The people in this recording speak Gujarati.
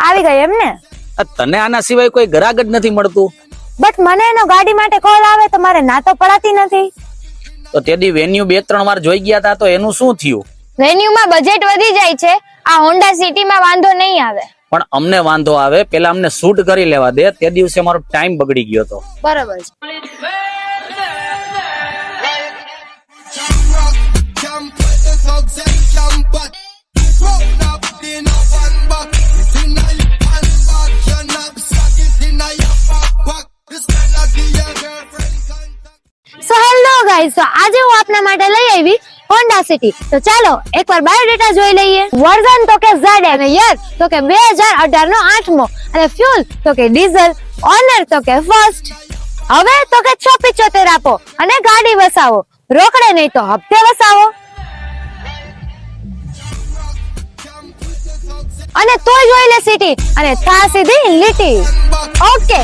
આવી ગઈ એમ ને? તને આના સિવાય કોઈ ગ્રાહક જ નથી મળતું. બટ મને એનો ગાડી માટે કોલ આવે તો મારે ના તો પડાતી નથી. તો તેદી વેન્યુ 2-3 વાર જોઈ ગયા હતા તો એનું શું થયું? વેન્યુમાં બજેટ વધી જાય છે. આ હોન્ડા સિટીમાં વાંધો નહીં આવે. પણ અમને વાંધો આવે, પેલા અમને શૂટ કરી લેવા દે. તે દિવસે મારો ટાઈમ બગડી ગયો હતો. બરોબર છે. સો હેલો ગાઈસ, તો આજે હું આપના માટે લઈ આવી હોન્ડા સિટી. તો ચાલો એકવાર બાયોડેટા જોઈ લઈએ. વર્ઝન તો કે ઝેડ અને યર તો કે 2018 નો 8મો અને ફ્યુલ તો કે ડીઝલ, ઓનર તો કે ફર્સ્ટ. હવે તો કે 675 આપો અને ગાડી વસાવો, રોકડે નહીં તો હપ્તે વસાવો. અને તો જોઈ લે સિટી અને થા સીધી લીટી. ઓકે.